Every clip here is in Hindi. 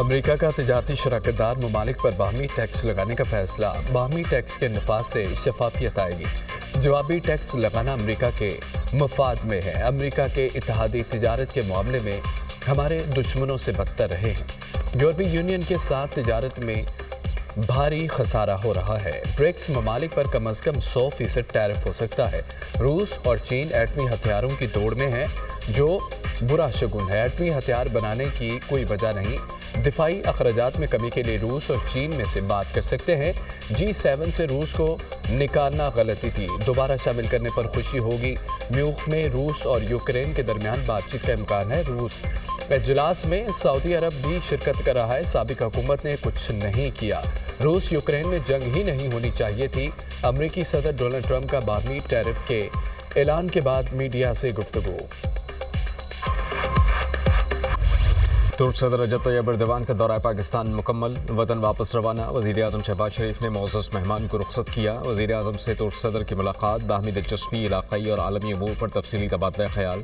अमेरिका का तिजारती शराकतदार ममालिक पर बाहमी टैक्स लगाने का फैसला। बाहमी टैक्स के नफाज से शफाफियत आएगी। जवाबी टैक्स लगाना अमेरिका के मफाद में है। अमेरिका के इत्तेहादी तिजारत के मामले में हमारे दुश्मनों से बदतर रहे हैं। यूरोपीय यूनियन के साथ तिजारत में भारी खसारा हो रहा है। ब्रिक्स ममालिक पर कम अज़ कम 100% टैरिफ हो सकता है। रूस और चीन एटमी हथियारों की दौड़ में है, जो बुरा शगुन है। एटमी हथियार बनाने की कोई वजह नहीं। दिफाई अखराजात में कमी के लिए रूस और चीन में से बात कर सकते हैं। G7 से रूस को निकालना गलती थी। दोबारा शामिल करने पर खुशी होगी। म्यूख में रूस और यूक्रेन के दरमियान बातचीत का इम्कान है। रूस इजलास में सऊदी अरब भी शिरकत कर रहा है। साबिक हुकूमत ने कुछ नहीं किया। रूस यूक्रेन में जंग ही नहीं होनी चाहिए थी। अमरीकी सदर डोनाल्ड ट्रंप का बाहमी टैरिफ के ऐलान के बाद मीडिया से गुफ्तगू। तुर्क सदर रजब तैयब एर्दोगान का दौरा पाकिस्तान मुकम्मल, वतन वापस रवाना। वज़ीर आज़म शहबाज शरीफ ने मोअज़्ज़ज़ मेहमान को रुखसत किया। वज़ीर आज़म से तुर्क सदर की मुलाकात, बाहमी दिलचस्पी, इलाक़ाई और आलमी अमूर पर तफसीली तबादला ख्याल।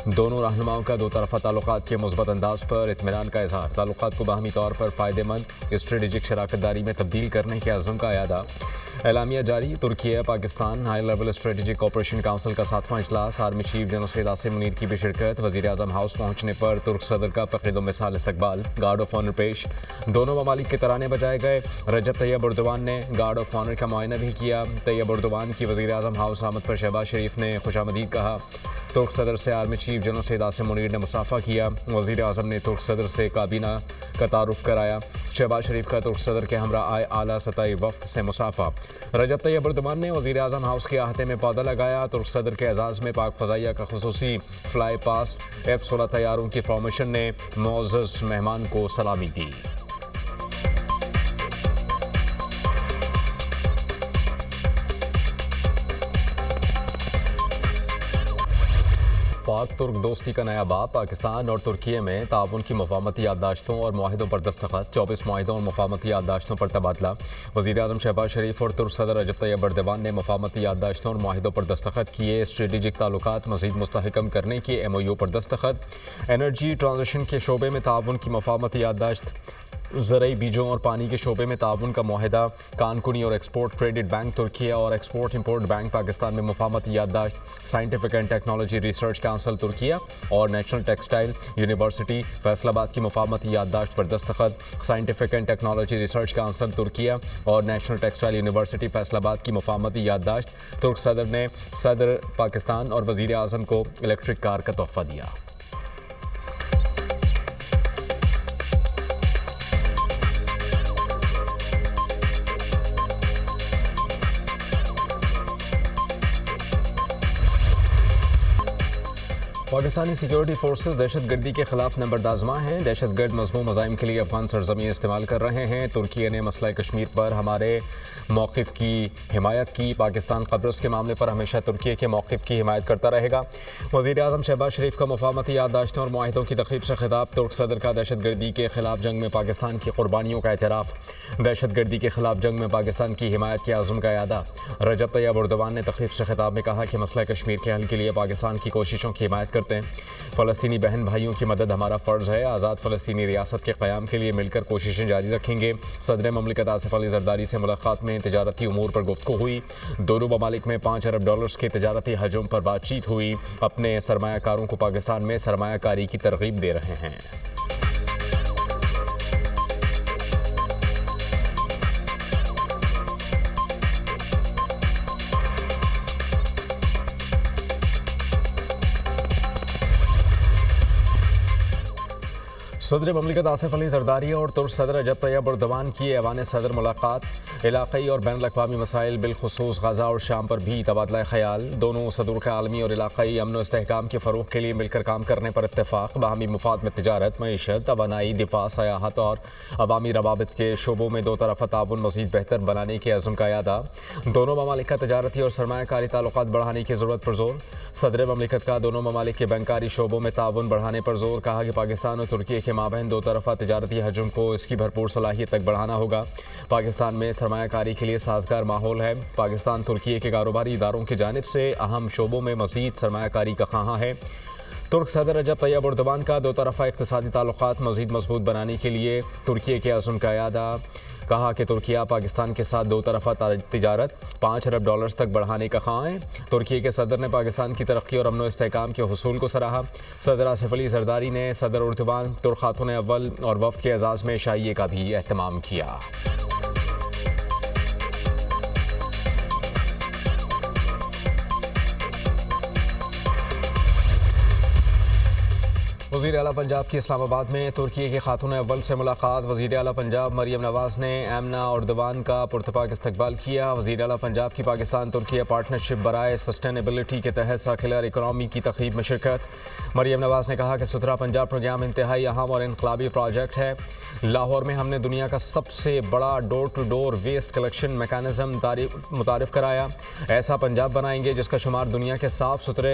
दोनों रहनुमाओं का दो तरफ़ा ताल्लुकात के मुस्बत अंदाज पर इत्मीनान का इज़हार। ताल्लुकात को बाहमी तौर पर फ़ायदेमंद स्ट्रेटेजिक शराकतदारी में तब्दील करने के अज़्म का अयादा। एलामिया जारी। Türkiye Pakistan high level strategic cooperation council का 7वां इजलास। Army chief general Syed Asim Munir की भी शिरकत। वज़ीर आज़म हाउस पहुँचने पर तुर्क सदर का फ़कीद मिसाल इस्तकबाल। गार्ड ऑफ ऑनर पेश। दोनों ममालिक के तराने बजाए गए। रजब तैयब एर्दोगान ने गार्ड ऑफ ऑनर का मुआयना भी किया। तैयब एर्दोगान की वज़ीर आज़म हाउस आमद पर शहबाज शरीफ ने खुशामदीद कहा। तुर्क सदर से army chief general Syed Asim Munir ने मुसाफा किया। वज़ीर आज़म ने तुर्क सदर से काबीना का तारुफ कराया। शहबाज शरीफ का तुर्क सदर के हमरा आए आला सतही वफ्द से मुसाफा। रजब तैयब एर्दोगान ने वज़ीर आज़म हाउस के अहाते में पौधा लगाया। तुर्क सदर के एजाज़ में पाक फ़ज़ाइया का खुसूसी फ्लाई पास्ट F-16 तैयारों की फॉर्मेशन ने मुअज़्ज़ज़ मेहमान को सलामी दी। पाक तुर्क दोस्ती का नया बाब। पाकिस्तान और तुर्किये में ताउन की मफाहमती याददाश्तों और मुआहिदों पर दस्तखत। 24 मुआहिदों और मफाहमती याददाश्तों पर तबादला। वज़ीर आज़म शहबाज शरीफ और तुर्क सदर रजब तैयब एर्दोगान ने मफाहमती याददाश्तों और मुआहिदों पर दस्तखत किए। स्ट्रेटेजिक ताल्लुकात मज़ीद मुस्तहकम करने के MOU पर दस्तखत। एनर्जी ट्रांजिशन के शोबे में ताउन की मफाहमती याददाश्त। ज़रई बीजों और पानी के शोबे में ताउन का मुआहिदा। कानकुनी और एक्सपोर्ट क्रेडिट बैंक तुर्किया और एक्सपोर्ट इंपोर्ट बैंक पाकिस्तान में मुफाहमती याददाश्त। Scientific and technology research council Türkiye और नेशनल टेक्सटाइल यूनिवर्सिटी फैसलाबाद की मुफाहमती याददाश्त पर दस्तखत। Scientific and technology research council Türkiye और नेशनल टेक्सटाइल यूनिवर्सिटी फैसलाबाद की मुफाहमती याददाश्त। तुर्क सदर ने सदर पाकिस्तान और वज़ीर आज़म को इलेक्ट्रिक कार का तोहफ़ा दिया। पाकिस्तानी सिक्योरिटी फोर्सेस दहशत गर्दी के खिलाफ नंबरदाजमा हैं। दहशत गर्द मज़मूम मज़ाइम के लिए अफगान सरजमीन इस्तेमाल कर रहे हैं। तुर्की ने मसला कश्मीर पर हमारे मौक़िफ़ की हिमायत की। पाकिस्तान क़ब्रस के मामले पर हमेशा तुर्की के मौक़िफ़ की हिमायत करता रहेगा। वज़ीर आज़म शहबाज शरीफ का मुफाहमती याददाश्तों और मुआहिदों की तक़रीब से खिताब। तुर्क सदर का दहशत गर्दी के खिलाफ जंग में पाकिस्तान की कुर्बानियों का एतराफ़। दहशत गर्दी के खिलाफ जंग में पाकिस्तान की हिमायत के आज़म का यादा। रजब तैयब एर्दोगान ने तक़रीब से खिताब में कहा कि मसला कश्मीर के हल के लिए पाकिस्तान की कोशिशों की हिमायत करते हैं। फ़लस्तीनी बहन भाइयों की मदद हमारा फ़र्ज़ है। आज़ाद फ़लस्तीनी रियासत के क़याम के लिए मिलकर कोशिशें जारी रखेंगे। सदर ममलिकत आसिफ अली ज़रदारी से मुलाकात में तिजारती उमूर पर गुफ्तगू हुई। दोनों ममालिक में $5 अरब के तिजारती हजम पर बातचीत हुई। अपने सरमायाकारों को पाकिस्तान में सरमायाकारी की तरगीब दे रहे हैं। सदर ममलिकत आसिफ अली ज़रदारी और तुर्क सदर रजब तैयब एर्दोगान की ऐवान सदर मुलाकात। इलाक़ाई और बैनुल अक़वामी मसाइल बिलख़ुसूस गज़ा और शाम पर भी तबादला ख़याल। दोनों सदरों का आलमी और इलाक़ाई अमन व इस्तेहकाम के फ़रोग़ के लिए मिलकर काम करने पर इत्तेफ़ाक़। बाहमी मुफ़ाद में तिजारत, मईशत, तवानाई, दिफ़ा, सयाहत और अवामी रवाबित के शोबों में दो तरफ़ा ताउन मज़ीद बेहतर बनाने के अज़्म का यादा। दोनों ममालिक का तजारती और सरमायाकारी ताल्लुकात बढ़ाने की ज़रूरत पर जोर। सदर ममलिकत का दोनों ममालिक के बैंकारी शोबों में ताउन बढ़ाने पर जोर। कहा कि पाकिस्तान और तुर्की के माबैन दो तरफ़ा तजारती हजम को इसकी भरपूर सलाहियत तक बढ़ाना होगा। पाकिस्तान में सरमायाकारी के लिए साजगार माहौल है। पाकिस्तान तुर्की के कारोबारी इदारों की जानिब से अहम शोबों में मज़ीद सरमायाकारी का ख़्वाहां है। तुर्क सदर रजब तैयब एर्दोगान का दो तरफ़ा इक़्तिसादी ताल्लुक़ात मज़ीद मजबूत बनाने के लिए तुर्की के अज़्म का इरादा। कहा कि तुर्किया पाकिस्तान के साथ दो तरफ़ा तिजारत $5 अरब तक बढ़ाने का ख़्वाह है। तुर्की के सदर ने पाकिस्तान की तरक्की और अमन व इस्तेहकाम के हुसूल को सराहा। सदर आसिफ अली ज़रदारी ने सदर एर्दोगान, तुर्क खातून अव्वल और वफ़द के एज़ाज़ में शाइये का भी एहतमाम किया। वज़ीर आला पंजाब की इस्लामाबाद में तुर्की के खातून अव्वल से मुलाकात। वज़ीर आला पंजाब मरियम नवाज़ ने एमना एर्दोगान का पुरतपाक इस्तकबाल किया। वज़ीर आला पंजाब की पाकिस्तान तुर्की पार्टनरशिप बराए सस्टेनेबिलिटी के तहत सर्कुलर इकॉनमी की तक़रीब में शिरकत। मरियम नवाज़ ने कहा कि सुथरा पंजाब प्रोग्राम इंतहाई अहम और इनकलाबी प्रोजेक्ट है। लाहौर में हमने दुनिया का सबसे बड़ा door to door waste collection mechanism मुतारिफ़ कराया। ऐसा पंजाब बनाएंगे जिसका शुमार दुनिया के साफ़ सुथरे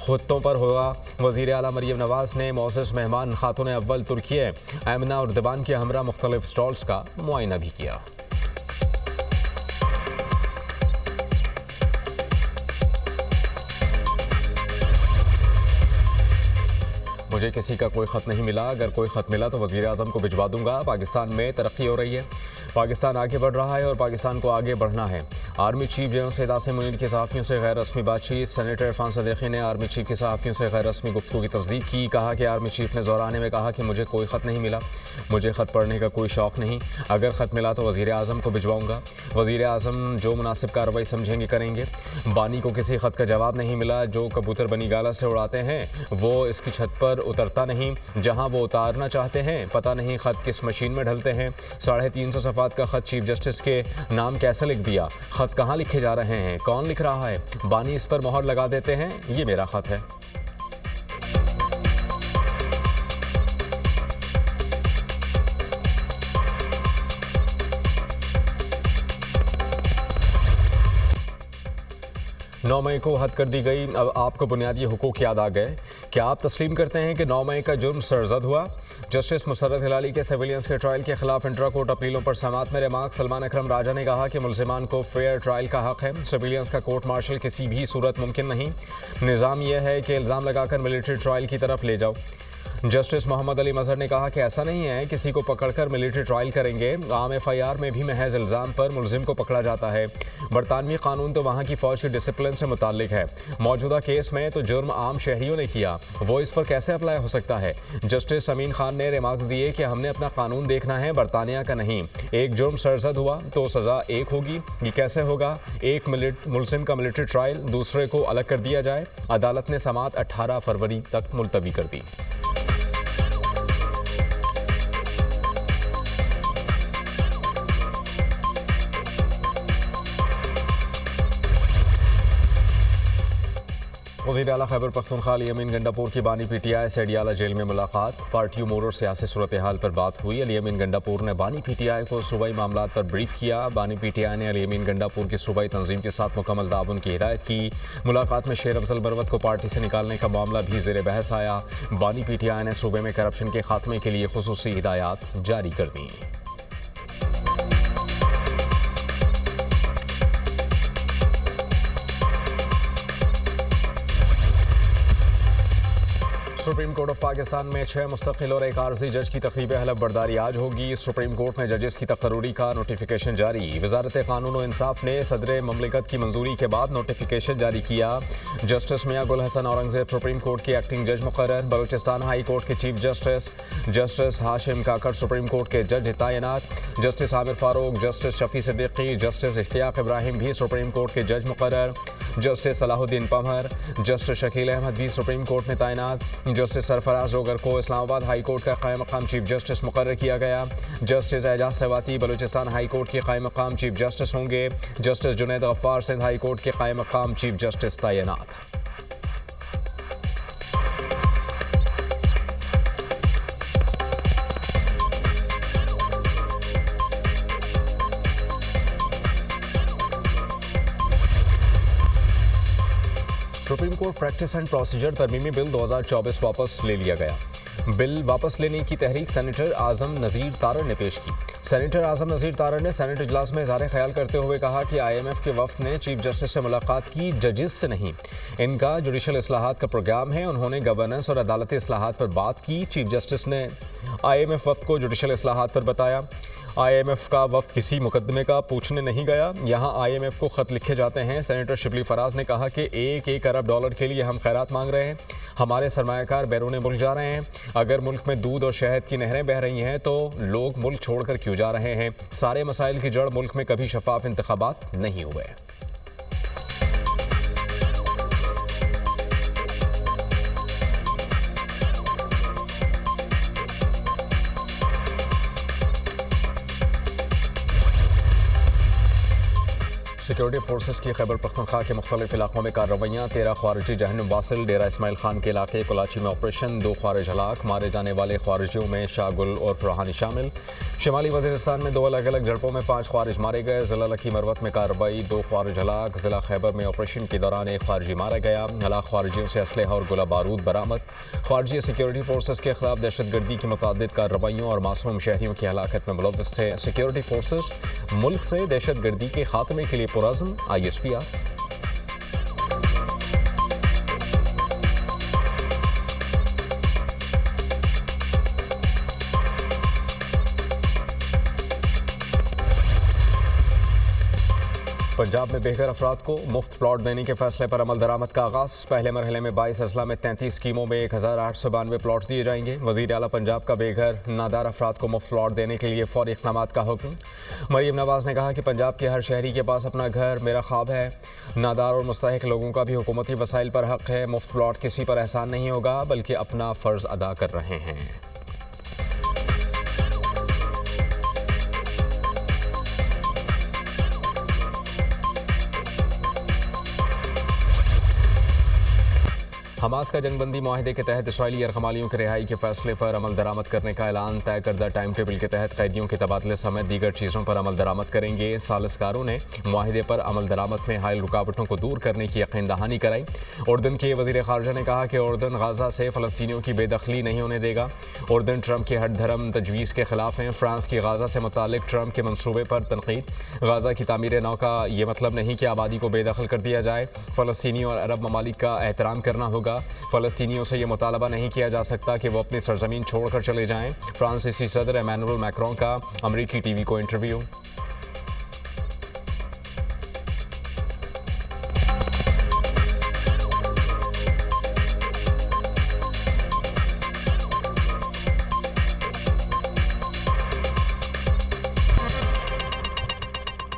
खुत्तों पर होगा। वज़ीर आला मरियम नवाज़ ने मोअज़्ज़ज़ मेहमान खातून अव्वल तुर्की एमना एर्दोगान के हमरा मुख्तलिफ स्टॉल्स का मुआयना भी किया। मुझे किसी का कोई ख़त नहीं मिला, अगर कोई ख़त मिला तो वज़ीर आज़म को भिजवा दूंगा। पाकिस्तान में तरक्की हो रही है, पाकिस्तान आगे बढ़ रहा है और पाकिस्तान को आगे बढ़ना है। Army chief general Syed Asim Munir के सहाफ़ियों से गैर रस्मी बातचीत। सेनेटर इरफान सदीक़ी ने आर्मी चीफ के सहाफ़ियों से गैर रस्मी गुफ्तगू की तस्दीक की। कहा कि आर्मी चीफ ने ज़ोराने में कहा कि मुझे कोई ख़त नहीं मिला, मुझे ख़त पढ़ने का कोई शौक़ नहीं, अगर ख़त मिला तो वज़ीर आज़म को भिजवाऊँगा। वज़ीर आज़म जो मुनासिब कार्रवाई समझेंगे करेंगे। बानी को किसी ख़त का जवाब नहीं मिला। जो कबूतर बनी गाला से उड़ाते हैं वो इसकी छत पर उतरता नहीं जहाँ वो उतारना चाहते हैं। पता नहीं ख़त किस मशीन में ढलते हैं। 350 सफ़ात का ख़त चीफ जस्टिस के नाम कैसे लिख दिया? ख़त कहाँ लिखे जा रहे हैं? कौन लिख रहा है? बानी इस पर मोहर लगा देते हैं, ये मेरा ख़त है। नौ मई को हद कर दी गई। अब आपको बुनियादी हुकूक याद आ गए। क्या आप तस्लीम करते हैं कि 9 मई का जुर्म सरजद हुआ? जस्टिस मुसर्रत हिलाली के सिविलियंस के ट्रायल के खिलाफ इंट्रा कोर्ट अपीलों पर समाअत में रिमार्क। सलमान अकरम राजा ने कहा कि मुल्जिमान को फेयर ट्रायल का हक है। सिविलियंस का कोर्ट मार्शल किसी भी सूरत मुमकिन नहीं। निज़ाम यह है कि इल्ज़ाम लगाकर मिलिट्री ट्रायल की तरफ ले जाओ। जस्टिस मोहम्मद अली मजहर ने कहा कि ऐसा नहीं है किसी को पकड़कर मिलिट्री ट्रायल करेंगे। आम FIR में भी महज इल्ज़ाम पर मुलजिम को पकड़ा जाता है। बरतानवी कानून तो वहाँ की फ़ौज के डिसिप्लिन से मुताल्लिक है। मौजूदा केस में तो जुर्म आम शहरियों ने किया, वो इस पर कैसे अप्लाई हो सकता है? जस्टिस अमीन खान ने रिमार्क्स दिए कि हमने अपना कानून देखना है, बरतानिया का नहीं। एक जुर्म सरजद हुआ तो सज़ा एक होगी। ये कैसे होगा? एक मुलजिम का मिलिट्री ट्रायल दूसरे को अलग कर दिया जाए। अदालत ने समाअत 18 फरवरी तक मुलतवी कर दी। वज़ीर आला खैबर पख्तूनख्वा अली-अमीन गंडापुर की बानी PTI से अडियाला जेल में मुलाकात। पार्टी उमूर और सियासी सूरत हाल पर बात हुई। अली-अमीन गंडापुर ने बानी PTI को सूबाई मामलात पर ब्रीफ किया। बानी PTI ने अली-अमीन गंडापुर की सूबाई तंजीम के साथ मुकम्मल ताउन की हिदायत की। मुलाकात में शेर अफजल बरवत को पार्टी से निकालने का मामला भी ज़ेर बहस आया। बानी PTI ने सूबे में करप्शन के खात्मे के लिए खुसूसी हिदायत जारी कर दी। सुप्रीम कोर्ट ऑफ पाकिस्तान में 6 मुस्तकिल और एक आर्जी जज की तकरीब हलफ बर्दारी आज होगी। सुप्रीम कोर्ट में जजेस की तकर्रूरी का नोटिफिकेशन जारी। वजारत कानून और इंसाफ ने सदर ममलिकत की मंजूरी के बाद नोटिफिकेशन जारी किया। Justice Mian Gul Hasan Aurangzeb supreme court के एक्टिंग जज मुकर्रर। बलूचिस्तान हाई कोर्ट के chief justice justice Hashim Kakar supreme court के जज तैनात। Justice Amir Farooq, justice Shafi Siddiqui, justice Ishtiaq Ibrahim भी सुप्रीम कोर्ट के जज मुकर्रर। जस्टिस सलाहुद्दीन पंवर, जस्टिस शकील अहमद भी सुप्रीम कोर्ट में तैनात। जस्टिस सरफराज जोगर को इस्लामाबाद हाई कोर्ट का कायम मकाम चीफ जस्टिस मुकर्रर किया गया। Justice Ejaz Swati Balochistan high court के कायम मकाम चीफ जस्टिस होंगे। Justice Junaid Ghaffar Sindh high court के कायम मकाम चीफ जस्टिस तैनात। Supreme court practice and procedure तरमीमी बिल 2024 वापस ले लिया गया। बिल वापस लेने की तहरीक सेनेटर आजम नज़ीर तारड़ ने पेश की। सेनेटर आजम नज़ीर तारड़ ने सेनेट इजलास में इज़हार ख्याल करते हुए कहा कि IMF के वफ़द ने चीफ जस्टिस से मुलाकात की, जजेस से नहीं। इनका जुडिशल इस्लाहात का प्रोग्राम है। उन्होंने गवर्नेंस और अदालती इस्लाहात पर बात की। चीफ जस्टिस ने IMF वफ़द को जुडिशल इस्लाहात पर बताया। IMF का वफ़द किसी मुकदमे का पूछने नहीं गया, यहाँ IMF को ख़त लिखे जाते हैं। सेनेटर शिबली फराज ने कहा कि $1 अरब के लिए हम खैरात मांग रहे हैं। हमारे सरमायाकार बैरून मुल्क जा रहे हैं। अगर मुल्क में दूध और शहद की नहरें बह रही हैं तो लोग मुल्क छोड़कर क्यों जा रहे हैं? सारे मसाइल की जड़ मुल्क में कभी शफाफ इंतखाबात नहीं हुए। सिक्योरिटी फोर्सेस की खैबर पख्तूनख्वा के मुख्तलिफ इलाकों में कार्रवाइयाँ। 13 ख्वारिजी जहन्नुम वासिल डेरा इस्माइल खान के इलाके कोलाची में ऑपरेशन। 2 ख्वारिज हलाक। मारे जाने वाले ख्वारिजियों में शाहगुल और फरहानी शामिल। शिमाली वज़ीरिस्तान में 2 अलग अलग झड़पों में 5 ख्वारिज मारे गए। ज़िला लकी मरवत में कार्रवाई। 2 ख्वारिज हलाक। ज़िला खैबर में ऑपरेशन के दौरान 1 ख्वारिजी मारा गया। हलाक ख्वारिजियों से असलहा और गोला बारूद बरामद। ख्वारिजी सिक्योरिटी फोर्सेस के खिलाफ दहशतगर्दी की मुतअद्दिद कार्रवाइयों और मासूम शहरियों की हलाकत में मुलव्वस थे। सिक्योरिटी फोर्सेस मुल्क से दहशतगर्दी के खात्मे के लिए पुरज़्म। ISPR। पंजाब में बेघर अफराद को मुफ्त प्लॉट देने के फैसले पर अमल दरामद का आगाज़। पहले मरहले में 22 अजला में 33 स्कीमों में 1892 प्लॉट्स दिए जाएंगे। वज़ीर आला पंजाब का बेघर नादार अफराद को मुफ्त प्लॉट देने के लिए फौरी इक़दामात का हुक्म। मरीम नवाज़ ने कहा कि पंजाब के हर शहरी के पास अपना घर मेरा ख्वाब है। नादार और मुस्तहिक लोगों का भी हुकूमती वसाइल पर हक़ है। मुफ्त प्लॉट किसी पर एहसान नहीं होगा बल्कि अपना फ़र्ज़ अदा कर रहे हैं। हमास का जंगबंदी माहिदे के तहत इसराइली यरगमालियों की रिहाई के फैसले पर अमल दरामद करने का ऐलान। तय करदा टाइम टेबल के तहत कैदियों के तबादले समेत दीगर चीज़ों पर अमल दरामद करेंगे। सालिसकारों ने माहिदे पर अमल दरामद में हायल रुकावटों को दूर करने की यकीन दहानी कराई। उर्दन के वज़ीर ख़ारजा ने कहा कि उर्दन गाज़ा से फ़लस्तीनियों की बेदखली नहीं होने देगा। उर्दन ट्रंप की हट धर्म तजवीज़ के खिलाफ हैं। फ्रांस की गाज़ा से मुतालिक ट्रंप के मनसूबे पर तनकीद। गाज़ा की तामीर नौ का ये मतलब नहीं कि आबादी को बेदखल कर दिया जाए। फ़लस्तीनी और अरब ममालिक का एहतराम करना होगा। फ़लस्तीनियों से यह मुतालबा नहीं किया जा सकता कि वो अपनी सरजमीन छोड़कर चले जाएं। फ्रांसीसी सदर इमैनुअल मैक्रों का अमरीकी TV को इंटरव्यू।